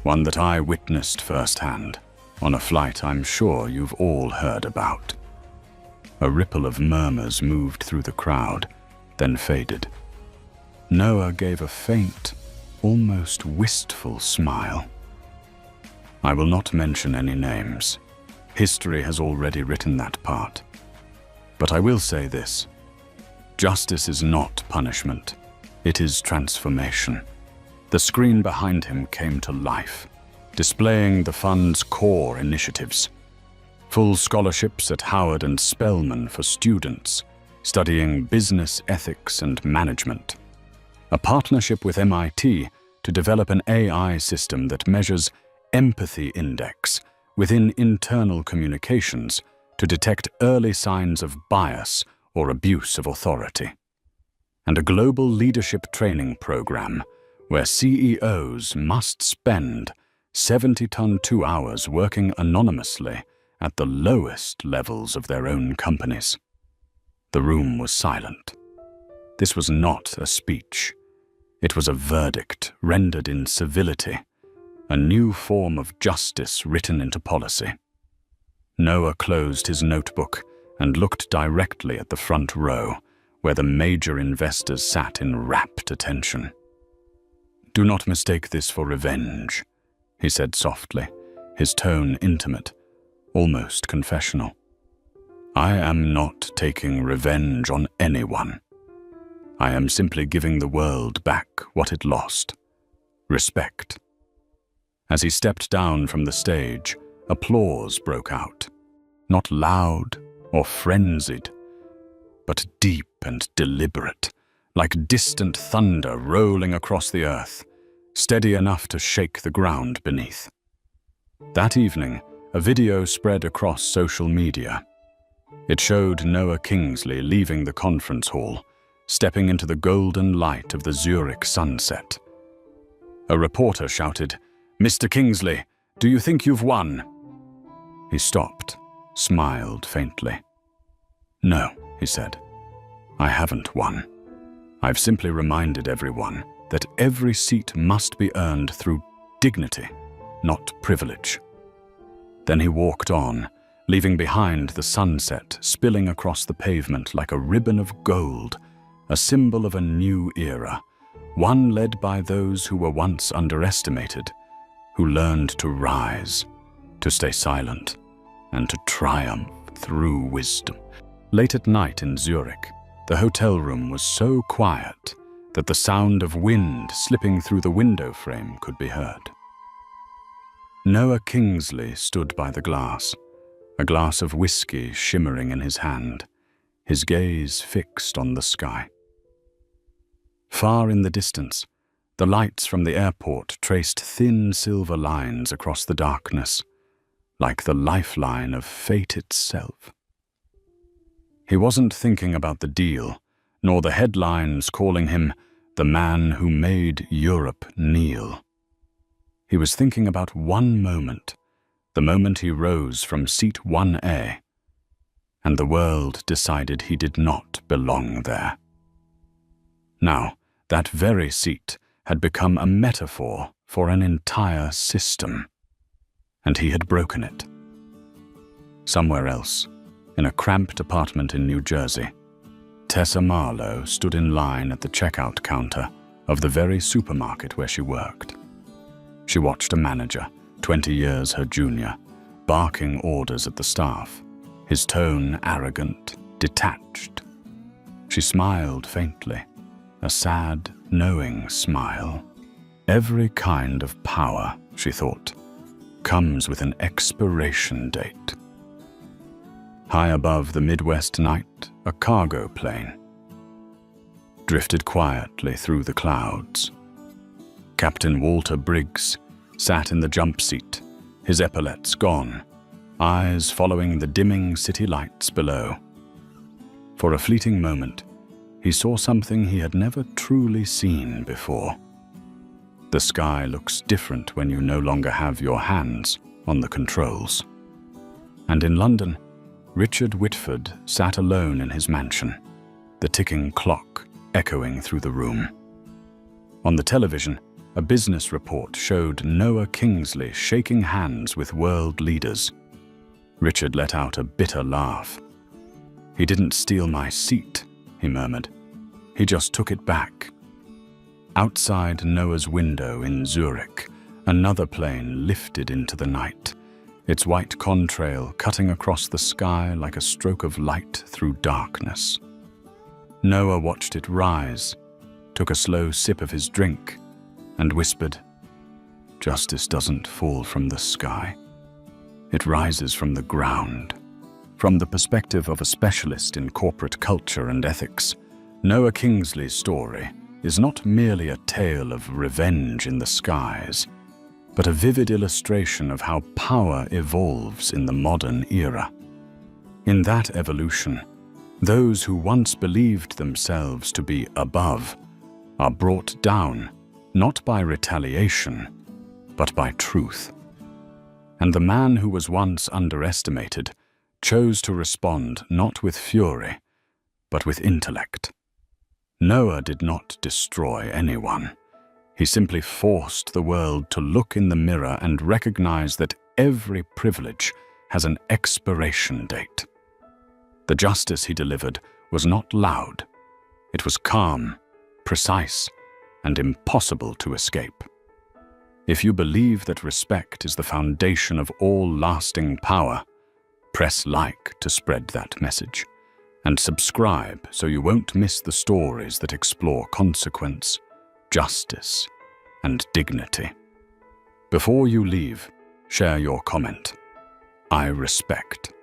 one that I witnessed firsthand on a flight I'm sure you've all heard about. A ripple of murmurs moved through the crowd, then faded. Noah gave a faint, almost wistful smile. I will not mention any names. History has already written that part. But I will say this. Justice is not punishment. It is transformation. The screen behind him came to life, displaying the fund's core initiatives. Full scholarships at Howard and Spelman for students studying business ethics and management. A partnership with MIT to develop an AI system that measures empathy index within internal communications to detect early signs of bias or abuse of authority. And a global leadership training program where CEOs must spend 70-ton 2 hours working anonymously at the lowest levels of their own companies. The room was silent. This was not a speech. It was a verdict rendered in civility, a new form of justice written into policy. Noah closed his notebook and looked directly at the front row, where the major investors sat in rapt attention. "Do not mistake this for revenge," he said softly, his tone intimate, almost confessional. "I am not taking revenge on anyone. I am simply giving the world back what it lost. Respect." As he stepped down from the stage, applause broke out. Not loud or frenzied, but deep and deliberate, like distant thunder rolling across the earth, steady enough to shake the ground beneath. That evening, a video spread across social media. It showed Noah Kingsley leaving the conference hall, stepping into the golden light of the Zurich sunset. A reporter shouted, "Mr. Kingsley, do you think you've won?" He stopped, smiled faintly. "No," he said, "I haven't won. I've simply reminded everyone that every seat must be earned through dignity, not privilege." Then he walked on, leaving behind the sunset spilling across the pavement like a ribbon of gold, a symbol of a new era, one led by those who were once underestimated, who learned to rise, to stay silent, and to triumph through wisdom. Late at night in Zurich, the hotel room was so quiet that the sound of wind slipping through the window frame could be heard. Noah Kingsley stood by the glass, a glass of whiskey shimmering in his hand, his gaze fixed on the sky. Far in the distance, the lights from the airport traced thin silver lines across the darkness, like the lifeline of fate itself. He wasn't thinking about the deal, nor the headlines calling him the man who made Europe kneel. He was thinking about one moment, the moment he rose from seat 1A, and the world decided he did not belong there. Now, that very seat had become a metaphor for an entire system, and he had broken it. Somewhere else, in a cramped apartment in New Jersey, Tessa Marlowe stood in line at the checkout counter of the very supermarket where she worked. She watched a manager, 20 years her junior, barking orders at the staff, his tone arrogant, detached. She smiled faintly, a sad, knowing smile. Every kind of power, she thought, comes with an expiration date. High above the Midwest night, a cargo plane drifted quietly through the clouds. Captain Walter Briggs sat in the jump seat, his epaulets gone, eyes following the dimming city lights below. For a fleeting moment, he saw something he had never truly seen before. The sky looks different when you no longer have your hands on the controls. And in London, Richard Whitford sat alone in his mansion, the ticking clock echoing through the room. On the television, a business report showed Noah Kingsley shaking hands with world leaders. Richard let out a bitter laugh. "He didn't steal my seat," he murmured. "He just took it back." Outside Noah's window in Zurich, another plane lifted into the night, its white contrail cutting across the sky like a stroke of light through darkness. Noah watched it rise, took a slow sip of his drink, and whispered, "Justice doesn't fall from the sky. It rises from the ground." From the perspective of a specialist in corporate culture and ethics, Noah Kingsley's story is not merely a tale of revenge in the skies, but a vivid illustration of how power evolves in the modern era. In that evolution, those who once believed themselves to be above are brought down, not by retaliation, but by truth. And the man who was once underestimated chose to respond not with fury, but with intellect. Noah did not destroy anyone. He simply forced the world to look in the mirror and recognize that every privilege has an expiration date. The justice he delivered was not loud. It was calm, precise, and impossible to escape. If you believe that respect is the foundation of all lasting power, press like to spread that message, and subscribe so you won't miss the stories that explore consequence, justice, and dignity. Before you leave, share your comment. I respect.